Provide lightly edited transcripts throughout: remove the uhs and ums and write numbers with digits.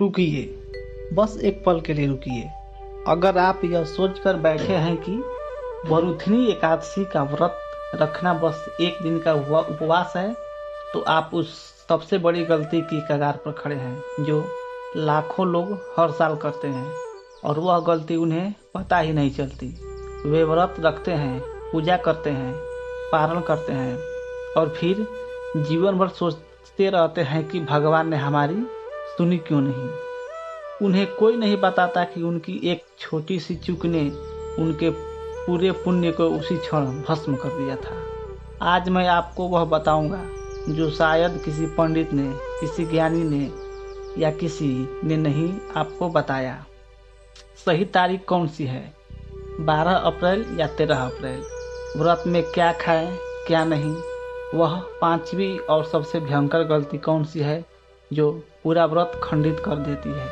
रुकिए, बस एक पल के लिए रुकिए। अगर आप यह सोचकर बैठे हैं कि वरुथनी एकादशी का व्रत रखना बस एक दिन का हुआ उपवास है, तो आप उस सबसे बड़ी गलती की कगार पर खड़े हैं जो लाखों लोग हर साल करते हैं, और वह गलती उन्हें पता ही नहीं चलती। वे व्रत रखते हैं, पूजा करते हैं, पारण करते हैं, और फिर जीवन भर सोचते रहते हैं कि भगवान ने हमारी सुनी क्यों नहीं। उन्हें कोई नहीं बताता कि उनकी एक छोटी सी चूक ने उनके पूरे पुण्य को उसी क्षण भस्म कर दिया था। आज मैं आपको वह बताऊंगा जो शायद किसी पंडित ने, किसी ज्ञानी ने या किसी ने नहीं आपको बताया। सही तारीख कौन सी है, 12 अप्रैल या 13 अप्रैल? व्रत में क्या खाएं, क्या नहीं? वह पांचवी और सबसे भयंकर गलती कौन सी है जो पूरा व्रत खंडित कर देती है?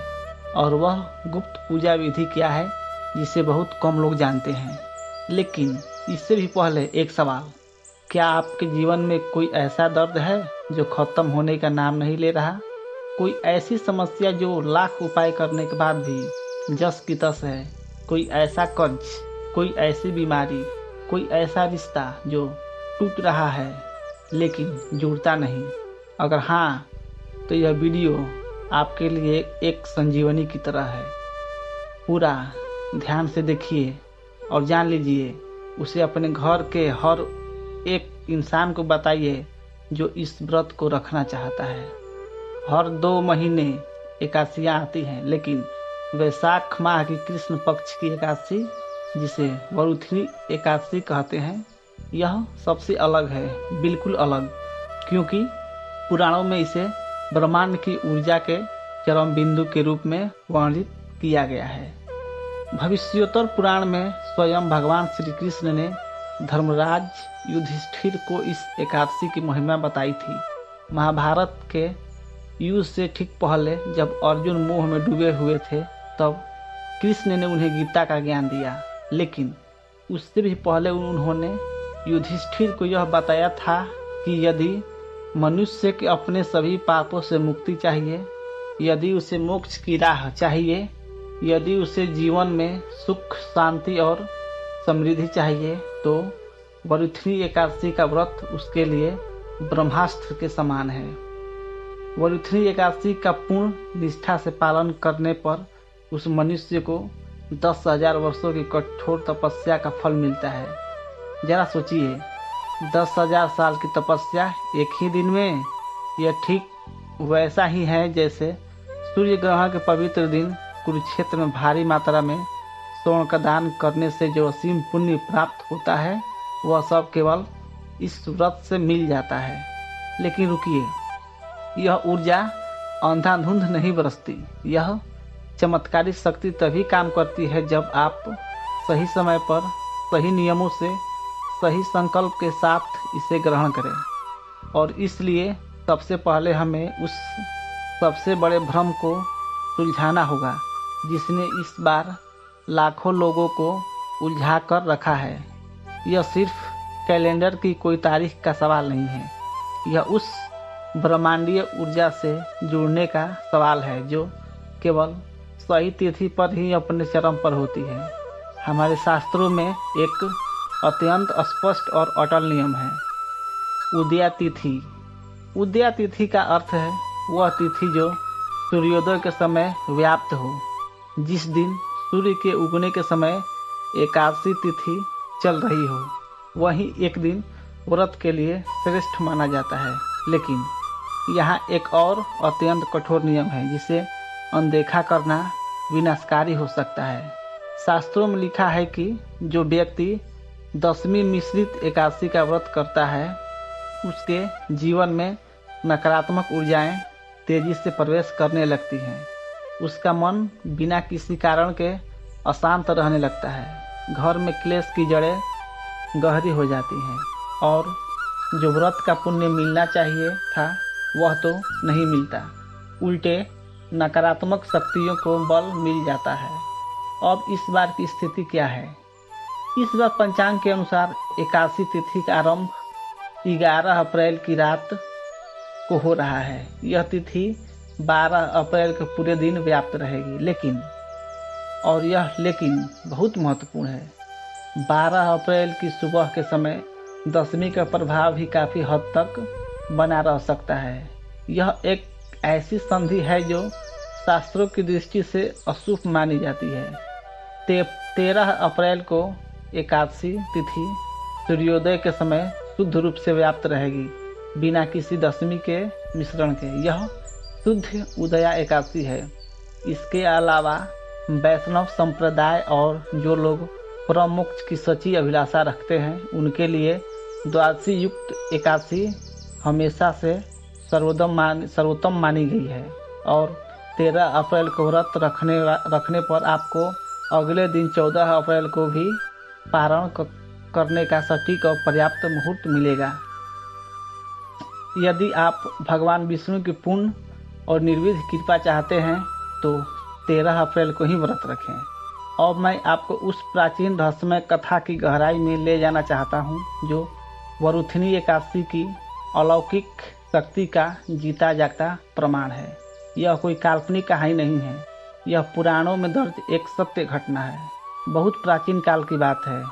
और वह गुप्त पूजा विधि क्या है जिसे बहुत कम लोग जानते हैं? लेकिन इससे भी पहले एक सवाल, क्या आपके जीवन में कोई ऐसा दर्द है जो खत्म होने का नाम नहीं ले रहा? कोई ऐसी समस्या जो लाख उपाय करने के बाद भी जस की तस है? कोई ऐसा कर्ज, कोई ऐसी बीमारी, कोई ऐसा रिश्ता जो टूट रहा है लेकिन जुड़ता नहीं? अगर हाँ, तो यह वीडियो आपके लिए एक संजीवनी की तरह है। पूरा ध्यान से देखिए और जान लीजिए, उसे अपने घर के हर एक इंसान को बताइए जो इस व्रत को रखना चाहता है। हर 2 महीने एकादशियाँ आती हैं, लेकिन वैशाख माह की कृष्ण पक्ष की एकादशी, जिसे वरुथनी एकादशी कहते हैं, यह सबसे अलग है, बिल्कुल अलग, क्योंकि पुराणों में इसे ब्रह्मांड की ऊर्जा के चरम बिंदु के रूप में वर्णित किया गया है। भविष्योत्तर पुराण में स्वयं भगवान श्री कृष्ण ने धर्मराज युधिष्ठिर को इस एकादशी की महिमा बताई थी। महाभारत के युद्ध से ठीक पहले जब अर्जुन मोह में डूबे हुए थे, तब कृष्ण ने उन्हें गीता का ज्ञान दिया। लेकिन उससे भी पहले उन्होंने युधिष्ठिर को यह बताया था कि यदि मनुष्य के अपने सभी पापों से मुक्ति चाहिए, यदि उसे मोक्ष की राह चाहिए, यदि उसे जीवन में सुख, शांति और समृद्धि चाहिए, तो वरुथनी एकादशी का व्रत उसके लिए ब्रह्मास्त्र के समान है। वरुथनी एकादशी का पूर्ण निष्ठा से पालन करने पर उस मनुष्य को 10,000 वर्षों की कठोर तपस्या का फल मिलता है। जरा सोचिए, 10,000 साल की तपस्या एक ही दिन में। यह ठीक वैसा ही है जैसे सूर्य ग्रहण के पवित्र दिन कुरुक्षेत्र में भारी मात्रा में स्वर्ण का दान करने से जो असीम पुण्य प्राप्त होता है, वह सब केवल इस व्रत से मिल जाता है। लेकिन रुकिए, यह ऊर्जा अंधाधुंध नहीं बरसती। यह चमत्कारी शक्ति तभी काम करती है जब आप सही समय पर, सही नियमों से, सही संकल्प के साथ इसे ग्रहण करें। और इसलिए सबसे पहले हमें उस सबसे बड़े भ्रम को सुलझाना होगा जिसने इस बार लाखों लोगों को उलझा कर रखा है। यह सिर्फ कैलेंडर की कोई तारीख का सवाल नहीं है, यह उस ब्रह्मांडीय ऊर्जा से जुड़ने का सवाल है जो केवल सही तिथि पर ही अपने चरम पर होती है। हमारे शास्त्रों में एक अत्यंत स्पष्ट और अटल नियम है, उदया तिथि। उदया तिथि का अर्थ है वह तिथि जो सूर्योदय के समय व्याप्त हो। जिस दिन सूर्य के उगने के समय एकादशी तिथि चल रही हो, वही एक दिन व्रत के लिए श्रेष्ठ माना जाता है। लेकिन यहाँ एक और अत्यंत कठोर नियम है जिसे अनदेखा करना विनाशकारी हो सकता है। शास्त्रों में लिखा है कि जो व्यक्ति 10वीं मिश्रित एकादशी का व्रत करता है, उसके जीवन में नकारात्मक ऊर्जाएं तेजी से प्रवेश करने लगती हैं। उसका मन बिना किसी कारण के अशांत रहने लगता है। घर में क्लेश की जड़ें गहरी हो जाती हैं और जो व्रत का पुण्य मिलना चाहिए था वह तो नहीं मिलता, उल्टे नकारात्मक शक्तियों को बल मिल जाता है। अब इस बार की स्थिति क्या है? इस बार पंचांग के अनुसार एकादशी तिथि का आरंभ 11 अप्रैल की रात को हो रहा है। यह तिथि 12 अप्रैल के पूरे दिन व्याप्त रहेगी। लेकिन बहुत महत्वपूर्ण है, 12 अप्रैल की सुबह के समय दशमी का प्रभाव भी काफ़ी हद तक बना रह सकता है। यह एक ऐसी संधि है जो शास्त्रों की दृष्टि से अशुभ मानी जाती है। 13 अप्रैल को एकादशी तिथि सूर्योदय के समय शुद्ध रूप से व्याप्त रहेगी, बिना किसी दशमी के मिश्रण के। यह शुद्ध उदया एकादशी है। इसके अलावा वैष्णव संप्रदाय और जो लोग परम मोक्ष की सच्ची अभिलाषा रखते हैं, उनके लिए द्वादशी युक्त एकादशी हमेशा से सर्वोत्तम मानी गई है। और 13 अप्रैल को व्रत रखने पर आपको अगले दिन 14 अप्रैल को भी पारण करने का सटीक और पर्याप्त मुहूर्त मिलेगा। यदि आप भगवान विष्णु की पूर्ण और निर्विघ्न कृपा चाहते हैं तो 13 अप्रैल को ही व्रत रखें। और मैं आपको उस प्राचीन रहस्यमय कथा की गहराई में ले जाना चाहता हूँ जो वरुथिनी एकादशी की अलौकिक शक्ति का जीता जागता प्रमाण है। यह कोई काल्पनिक कहानी नहीं है, यह पुराणों में दर्ज एक सत्य घटना है। बहुत प्राचीन काल की बात है।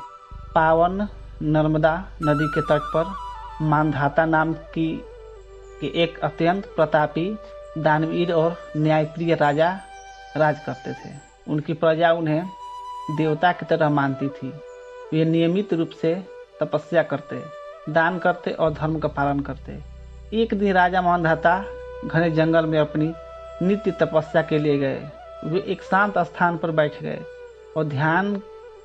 पावन नर्मदा नदी के तट पर मानधाता नाम के एक अत्यंत प्रतापी, दानवीर और न्यायप्रिय राजा राज करते थे। उनकी प्रजा उन्हें देवता की तरह मानती थी। वे नियमित रूप से तपस्या करते, दान करते और धर्म का पालन करते। एक दिन राजा मानधाता घने जंगल में अपनी नित्य तपस्या के लिए गए। वे एक शांत स्थान पर बैठ गए और ध्यान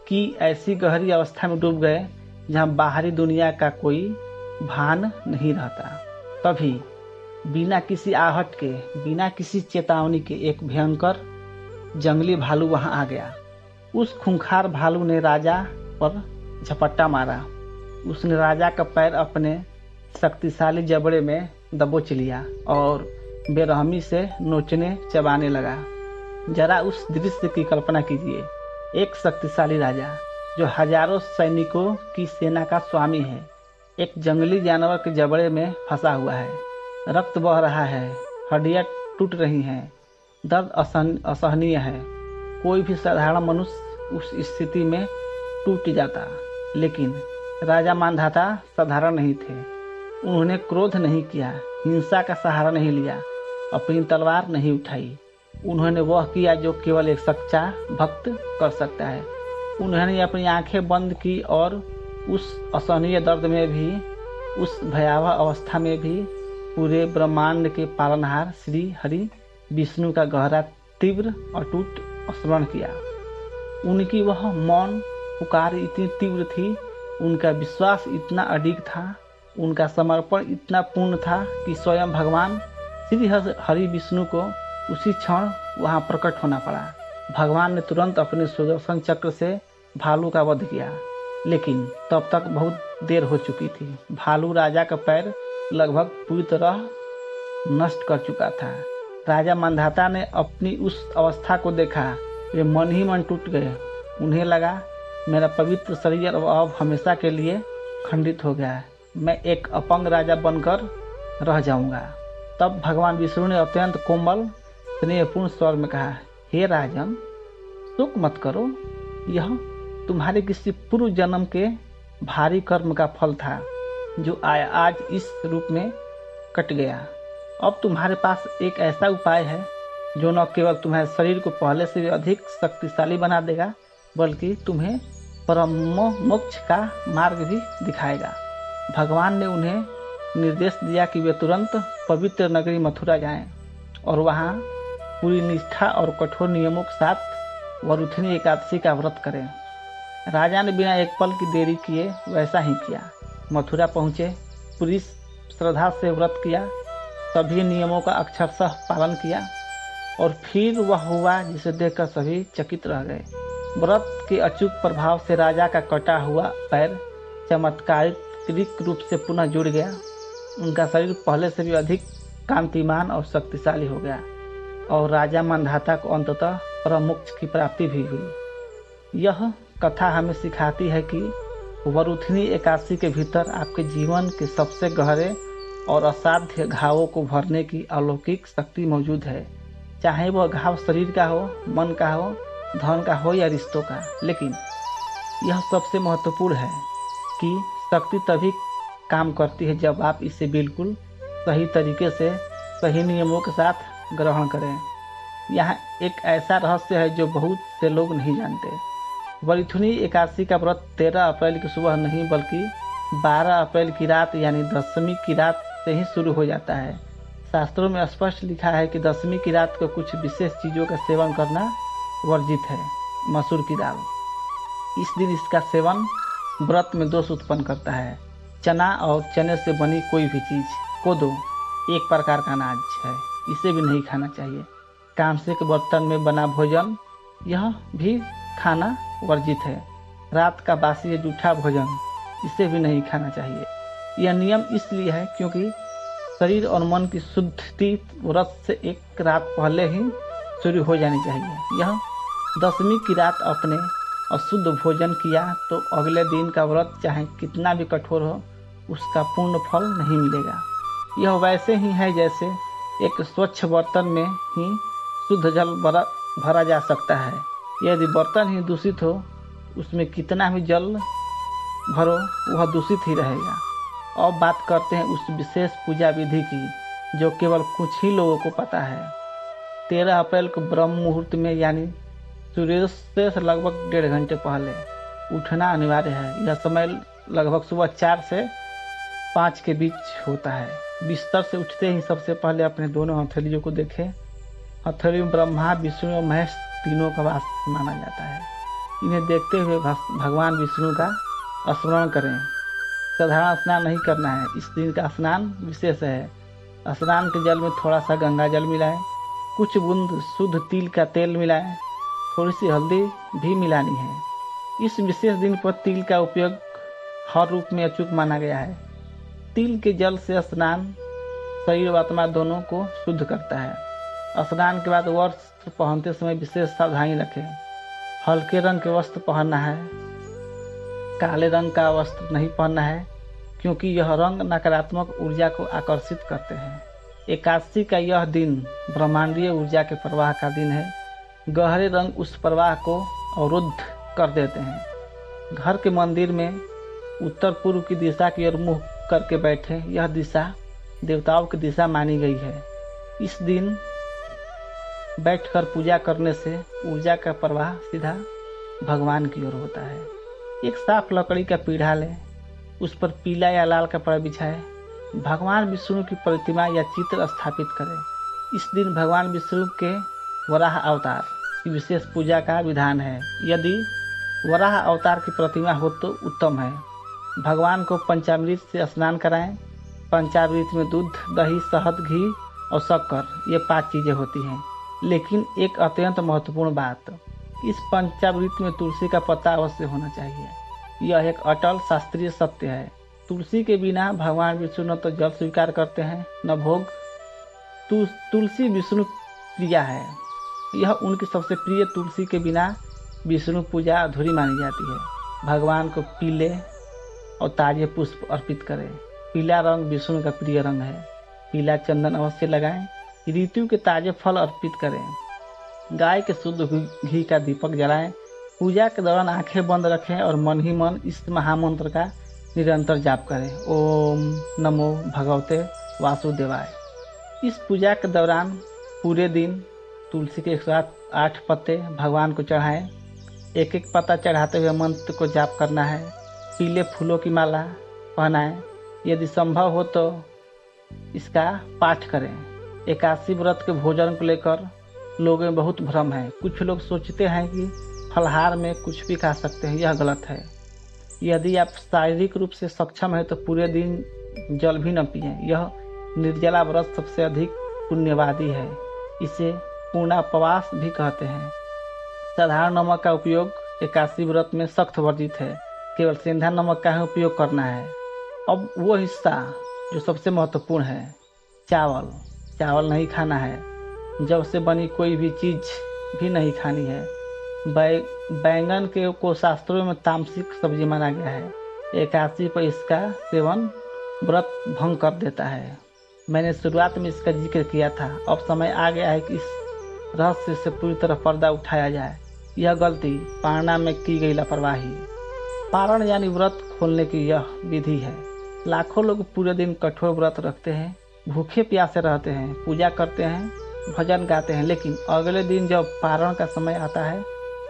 की ऐसी गहरी अवस्था में डूब गए जहाँ बाहरी दुनिया का कोई भान नहीं रहता। तभी बिना किसी आहट के, बिना किसी चेतावनी के एक भयंकर जंगली भालू वहां आ गया। उस खूंखार भालू ने राजा पर झपट्टा मारा। उसने राजा का पैर अपने शक्तिशाली जबड़े में दबोच लिया और बेरहमी से नोचने चबाने लगा। जरा उस दृश्य की कल्पना कीजिए। एक शक्तिशाली राजा जो हजारों सैनिकों की सेना का स्वामी है, एक जंगली जानवर के जबड़े में फंसा हुआ है। रक्त बह रहा है, हड्डियां टूट रही हैं, दर्द असहनीय है। कोई भी साधारण मनुष्य उस स्थिति में टूट जाता। लेकिन राजा मानधाता साधारण नहीं थे। उन्होंने क्रोध नहीं किया, हिंसा का सहारा नहीं लिया, अपनी तलवार नहीं उठाई। उन्होंने वह किया जो केवल एक सच्चा भक्त कर सकता है। उन्होंने अपनी आंखें बंद की और उस असहनीय दर्द में भी, उस भयावह अवस्था में भी पूरे ब्रह्मांड के पालनहार श्री हरि विष्णु का गहरा, तीव्र, अटूट स्मरण किया। उनकी वह मौन पुकार इतनी तीव्र थी, उनका विश्वास इतना अडिग था, उनका समर्पण इतना पूर्ण था कि स्वयं भगवान श्री हरि विष्णु को उसी क्षण वहां प्रकट होना पड़ा। भगवान ने तुरंत अपने सुदर्शन चक्र से भालू का वध किया, लेकिन तब तक बहुत देर हो चुकी थी। भालू राजा का पैर लगभग पूरी तरह नष्ट कर चुका था। राजा मानधाता ने अपनी उस अवस्था को देखा। वे मन ही मन टूट गए। उन्हें लगा, मेरा पवित्र शरीर अब हमेशा के लिए खंडित हो गया है। मैं एक अपंग राजा बनकर रह जाऊंगा। तब भगवान विष्णु ने अत्यंत कोमल स्नेहपूर्ण स्वर में कहा, हे राजन, शोक मत करो। यह तुम्हारे किसी पूर्व जन्म के भारी कर्म का फल था जो आज इस रूप में कट गया। अब तुम्हारे पास एक ऐसा उपाय है जो न केवल तुम्हारे शरीर को पहले से भी अधिक शक्तिशाली बना देगा, बल्कि तुम्हें परम मोक्ष का मार्ग भी दिखाएगा। भगवान ने उन्हें निर्देश दिया कि वे तुरंत पवित्र नगरी मथुरा जाएं और वहां पूरी निष्ठा और कठोर नियमों के साथ वरुथिनी एकादशी का व्रत करें। राजा ने बिना एक पल की देरी किए वैसा ही किया। मथुरा पहुँचे, पूरी श्रद्धा से व्रत किया, सभी नियमों का अक्षरशः पालन किया और फिर वह हुआ जिसे देखकर सभी चकित रह गए। व्रत के अचूक प्रभाव से राजा का कटा हुआ पैर चमत्कारिक रूप से पुनः जुड़ गया। उनका शरीर पहले से भी अधिक कांतिमान और शक्तिशाली हो गया और राजा मानधाता को अंततः परम मोक्ष की प्राप्ति भी हुई। यह कथा हमें सिखाती है कि वरुथिनी एकादशी के भीतर आपके जीवन के सबसे गहरे और असाध्य घावों को भरने की अलौकिक शक्ति मौजूद है। चाहे वह घाव शरीर का हो, मन का हो, धन का हो या रिश्तों का। लेकिन यह सबसे महत्वपूर्ण है कि शक्ति तभी काम करती है जब आप इसे बिल्कुल सही तरीके से, सही नियमों के साथ ग्रहण करें। यहाँ एक ऐसा रहस्य है जो बहुत से लोग नहीं जानते। वरिथुनी एकादशी का व्रत 13 अप्रैल की सुबह नहीं बल्कि 12 अप्रैल की रात यानी दशमी की रात से ही शुरू हो जाता है। शास्त्रों में स्पष्ट लिखा है कि दशमी की रात को कुछ विशेष चीज़ों का सेवन करना वर्जित है। मसूर की दाल, इस दिन इसका सेवन व्रत में दोष उत्पन्न करता है। चना और चने से बनी कोई भी चीज़, कोदो एक प्रकार का अनाज है, इसे भी नहीं खाना चाहिए। कांसे के बर्तन में बना भोजन, यह भी खाना वर्जित है। रात का बासी या जूठा भोजन, इसे भी नहीं खाना चाहिए। यह नियम इसलिए है क्योंकि शरीर और मन की शुद्धि व्रत से एक रात पहले ही शुरू हो जानी चाहिए। यह दशमी की रात अपने अशुद्ध भोजन किया तो अगले दिन का व्रत चाहे कितना भी कठोर हो, उसका पूर्ण फल नहीं मिलेगा। यह वैसे ही है जैसे एक स्वच्छ बर्तन में ही शुद्ध जल भरा जा सकता है। यदि बर्तन ही दूषित हो, उसमें कितना भी जल भरो वह दूषित ही रहेगा। अब बात करते हैं उस विशेष पूजा विधि की जो केवल कुछ ही लोगों को पता है। 13 अप्रैल को ब्रह्म मुहूर्त में यानी सूर्योदय से लगभग 1.5 घंटे पहले उठना अनिवार्य है। यह समय लगभग सुबह 4 से 5 के बीच होता है। बिस्तर से उठते ही सबसे पहले अपने दोनों हथेलियों को देखें। हथेली में ब्रह्मा, विष्णु और महेश तीनों का वास माना जाता है। इन्हें देखते हुए भगवान विष्णु का स्मरण करें। साधारण स्नान नहीं करना है, इस दिन का स्नान विशेष है। स्नान के जल में थोड़ा सा गंगा जल मिलाएं, कुछ बूंद शुद्ध तिल का तेल मिलाएं, थोड़ी सी हल्दी भी मिलानी है। इस विशेष दिन पर तिल का उपयोग हर रूप में अचूक माना गया है। तिल के जल से स्नान शरीर व आत्मा दोनों को शुद्ध करता है। स्नान के बाद वस्त्र पहनते समय विशेष सावधानी रखें। हल्के रंग के वस्त्र पहनना है, काले रंग का वस्त्र नहीं पहनना है क्योंकि यह रंग नकारात्मक ऊर्जा को आकर्षित करते हैं। एकादशी का यह दिन ब्रह्मांडीय ऊर्जा के प्रवाह का दिन है। गहरे रंग उस प्रवाह को अवरुद्ध कर देते हैं। घर के मंदिर में उत्तर पूर्व की दिशा की ओर मुँह करके बैठे। यह दिशा देवताओं की दिशा मानी गई है। इस दिन बैठकर पूजा करने से ऊर्जा का प्रवाह सीधा भगवान की ओर होता है। एक साफ लकड़ी का पीढ़ा लें, उस पर पीला या लाल कपड़ा बिछाएं। भगवान विष्णु की प्रतिमा या चित्र स्थापित करें। इस दिन भगवान विष्णु के वराह अवतार की विशेष पूजा का विधान है। यदि वराह अवतार की प्रतिमा हो तो उत्तम है। भगवान को पंचामृत से स्नान कराएं। पंचामृत में दूध, दही, शहद, घी और शक्कर, ये 5 चीज़ें होती हैं। लेकिन एक अत्यंत महत्वपूर्ण बात, इस पंचामृत में तुलसी का पत्ता अवश्य होना चाहिए। यह एक अटल शास्त्रीय सत्य है। तुलसी के बिना भगवान विष्णु न तो जल स्वीकार करते हैं न भोग। तुलसी विष्णु प्रिया है। यह उनकी सबसे प्रिय तुलसी के बिना विष्णु पूजा अधूरी मानी जाती है। भगवान को पीले और ताजे पुष्प अर्पित करें। पीला रंग विष्णु का प्रिय रंग है। पीला चंदन अवश्य लगाएं। ऋतु के ताजे फल अर्पित करें। गाय के शुद्ध घी का दीपक जलाएं। पूजा के दौरान आंखें बंद रखें और मन ही मन इस महामंत्र का निरंतर जाप करें। ओम नमो भगवते वासुदेवाय। इस पूजा के दौरान पूरे दिन तुलसी के 108 पत्ते भगवान को चढ़ाएं। एक एक पत्ता चढ़ाते हुए मंत्र को जाप करना है। पीले फूलों की माला पहनाएं। यदि संभव हो तो इसका पाठ करें। एकादशी व्रत के भोजन को लेकर लोगों में बहुत भ्रम है। कुछ लोग सोचते हैं कि फलाहार में कुछ भी खा सकते हैं, यह गलत है। यदि आप शारीरिक रूप से सक्षम हैं तो पूरे दिन जल भी न पिएं। यह निर्जला व्रत सबसे अधिक पुण्यवादी है। इसे पूर्णापवास भी कहते हैं। साधारण नमक का उपयोग एकादशी व्रत में सख्त वर्जित है। केवल सेंधा नमक का ही उपयोग करना है। अब वो हिस्सा जो सबसे महत्वपूर्ण है, चावल नहीं खाना है। जब से बनी कोई भी चीज़ भी नहीं खानी है। बैंगन को शास्त्रों में तामसिक सब्जी माना गया है। एकादशी पर इसका सेवन व्रत भंग कर देता है। मैंने शुरुआत में इसका जिक्र किया था। अब समय आ गया है कि इस रहस्य से पूरी तरह पर्दा उठाया जाए। यह गलती पारणा में की गई लापरवाही। पारण यानी व्रत खोलने की यह विधि है। लाखों लोग पूरे दिन कठोर व्रत रखते हैं, भूखे प्यासे रहते हैं, पूजा करते हैं, भजन गाते हैं, लेकिन अगले दिन जब पारण का समय आता है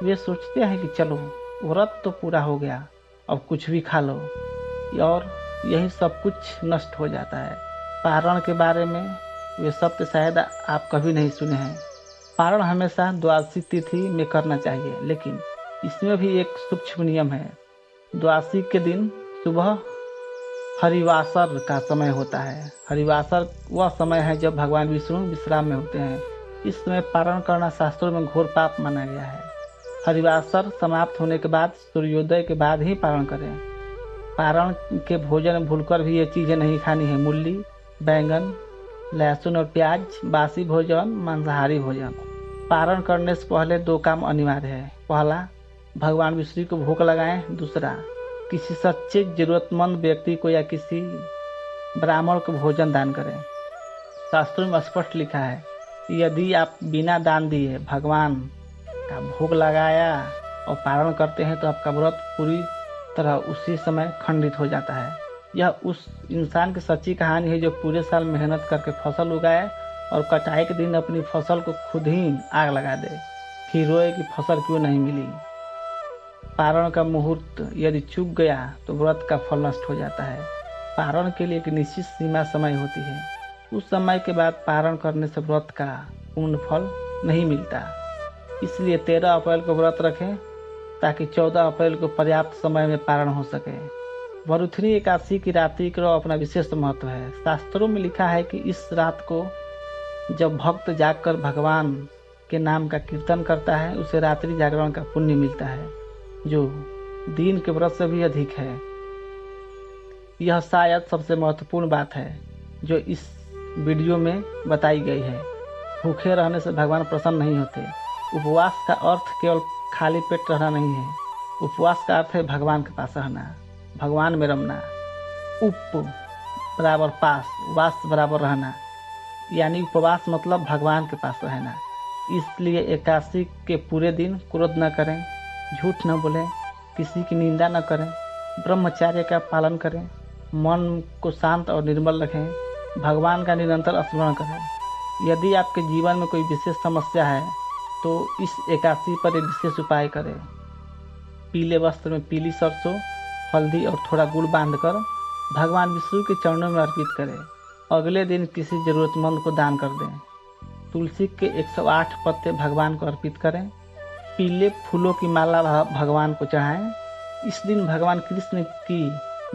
वे सोचते हैं कि चलो व्रत तो पूरा हो गया, अब कुछ भी खा लो, और यही सब कुछ नष्ट हो जाता है। पारण के बारे में वे शब्द शायद आप कभी नहीं सुने हैं। पारण हमेशा द्वादशी तिथि में करना चाहिए, लेकिन इसमें भी एक सूक्ष्म नियम है। द्वादशी के दिन सुबह हरिवासर का समय होता है। हरिवासर वह समय है जब भगवान विष्णु विश्राम में होते हैं। इस समय पारण करना शास्त्रों में घोर पाप माना गया है। हरिवासर समाप्त होने के बाद सूर्योदय के बाद ही पारण करें। पारण के भोजन में भूलकर भी ये चीज़ें नहीं खानी है। मूली, बैंगन, लहसुन और प्याज, बासी भोजन, मांसाहारी भोजन। पारण करने से पहले 2 काम अनिवार्य है। पहला, भगवान विष्णु को भोग लगाएं। दूसरा, किसी सच्चे जरूरतमंद व्यक्ति को या किसी ब्राह्मण को भोजन दान करें। शास्त्रों में स्पष्ट लिखा है, यदि आप बिना दान दिए भगवान का भोग लगाया और पारण करते हैं तो आपका व्रत पूरी तरह उसी समय खंडित हो जाता है। यह उस इंसान की सच्ची कहानी है जो पूरे साल मेहनत करके फसल उगाए और कटाई के दिन अपनी फसल को खुद ही आग लगा दे, फिर रोए कि फसल क्यों नहीं मिली। पारण का मुहूर्त यदि चूक गया तो व्रत का फल नष्ट हो जाता है। पारण के लिए एक निश्चित सीमा समय होती है। उस समय के बाद पारण करने से व्रत का पूर्ण फल नहीं मिलता। इसलिए 13 अप्रैल को व्रत रखें ताकि 14 अप्रैल को पर्याप्त समय में पारण हो सके। वरुथनी एकादशी की रात्रि का अपना विशेष महत्व है। शास्त्रों में लिखा है कि इस रात को जब भक्त जागकर भगवान के नाम का कीर्तन करता है उसे रात्रि जागरण का पुण्य मिलता है, जो दिन के व्रत से भी अधिक है। यह शायद सबसे महत्वपूर्ण बात है जो इस वीडियो में बताई गई है। भूखे रहने से भगवान प्रसन्न नहीं होते। उपवास का अर्थ केवल खाली पेट रहना नहीं है। उपवास का अर्थ है भगवान के पास रहना, भगवान में रमना। उप बराबर पास, वास बराबर रहना, यानी उपवास मतलब भगवान के पास रहना। इसलिए एकादशी के पूरे दिन क्रोध न करें, झूठ न बोलें, किसी की निंदा न करें, ब्रह्मचर्य का पालन करें, मन को शांत और निर्मल रखें, भगवान का निरंतर स्मरण करें। यदि आपके जीवन में कोई विशेष समस्या है तो इस एकादशी पर एक विशेष उपाय करें। पीले वस्त्र में पीली सरसों, हल्दी और थोड़ा गुड़ बांधकर भगवान विष्णु के चरणों में अर्पित करें। अगले दिन किसी जरूरतमंद को दान कर दें। तुलसी के 108 पत्ते भगवान को अर्पित करें। पीले फूलों की माला भगवान को चढ़ाएं। इस दिन भगवान कृष्ण की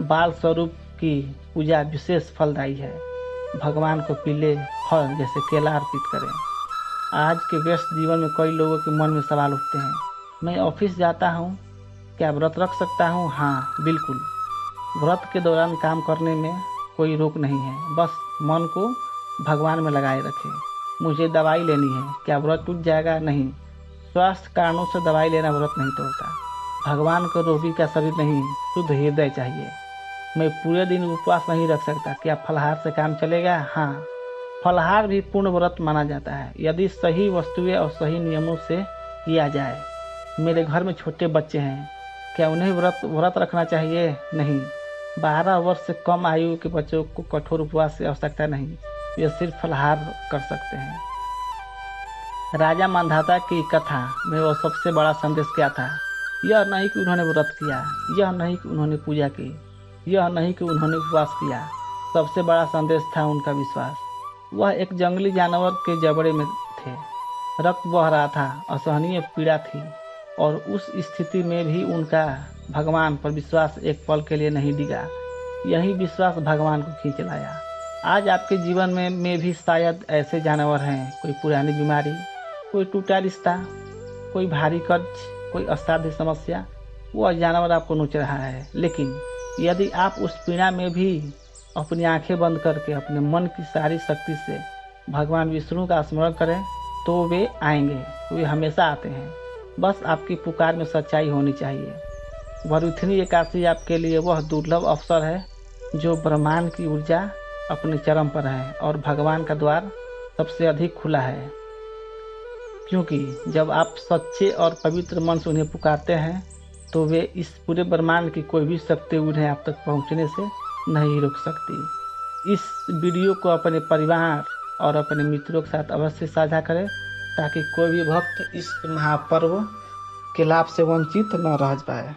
बाल स्वरूप की पूजा विशेष फलदायी है। भगवान को पीले फल जैसे केला अर्पित करें। आज के व्यस्त जीवन में कई लोगों के मन में सवाल उठते हैं, मैं ऑफिस जाता हूँ, क्या व्रत रख सकता हूँ? हाँ, बिल्कुल। व्रत के दौरान काम करने में कोई रोक नहीं है, बस मन को भगवान में लगाए रखें। मुझे दवाई लेनी है, क्या व्रत टूट जाएगा? नहीं, स्वास्थ्य कारणों से दवाई लेना व्रत नहीं तोड़ता। भगवान को रोगी का शरीर नहीं, शुद्ध हृदय चाहिए। मैं पूरे दिन उपवास नहीं रख सकता, क्या फलाहार से काम चलेगा? हाँ, फलाहार भी पूर्ण व्रत माना जाता है यदि सही वस्तुएं और सही नियमों से किया जाए। मेरे घर में छोटे बच्चे हैं, क्या उन्हें व्रत रखना चाहिए? नहीं, 12 वर्ष से कम आयु के बच्चों को कठोर उपवास की आवश्यकता नहीं, वे सिर्फ फलाहार कर सकते हैं। राजा मांधाता की कथा में वो सबसे बड़ा संदेश क्या था? यह नहीं कि उन्होंने व्रत किया, यह नहीं कि उन्होंने पूजा की, यह नहीं कि उन्होंने उपवास किया। सबसे बड़ा संदेश था उनका विश्वास। वह एक जंगली जानवर के जबड़े में थे, रक्त बह रहा था, असहनीय पीड़ा थी, और उस स्थिति में भी उनका भगवान पर विश्वास एक पल के लिए नहीं डिगा। यही विश्वास भगवान को खींच लाया। आज आपके जीवन में भी शायद ऐसे जानवर हैं, कोई पुरानी बीमारी, कोई टूटा रिश्ता, कोई भारी कर्ज, कोई असाध्य समस्या। वह जानवर आपको नोच रहा है, लेकिन यदि आप उस पीड़ा में भी अपनी आंखें बंद करके अपने मन की सारी शक्ति से भगवान विष्णु का स्मरण करें तो वे आएंगे। वे हमेशा आते हैं, बस आपकी पुकार में सच्चाई होनी चाहिए। वरुथनी एकादशी आपके लिए वह दुर्लभ अवसर है जो ब्रह्मांड की ऊर्जा अपने चरम पर है और भगवान का द्वार सबसे अधिक खुला है, क्योंकि जब आप सच्चे और पवित्र मन से उन्हें पुकारते हैं तो वे इस पूरे ब्रह्मांड की कोई भी शक्ति उन्हें आप तक पहुंचने से नहीं रोक सकती। इस वीडियो को अपने परिवार और अपने मित्रों के साथ अवश्य साझा करें, ताकि कोई भी भक्त इस महापर्व के लाभ से वंचित न रह पाए।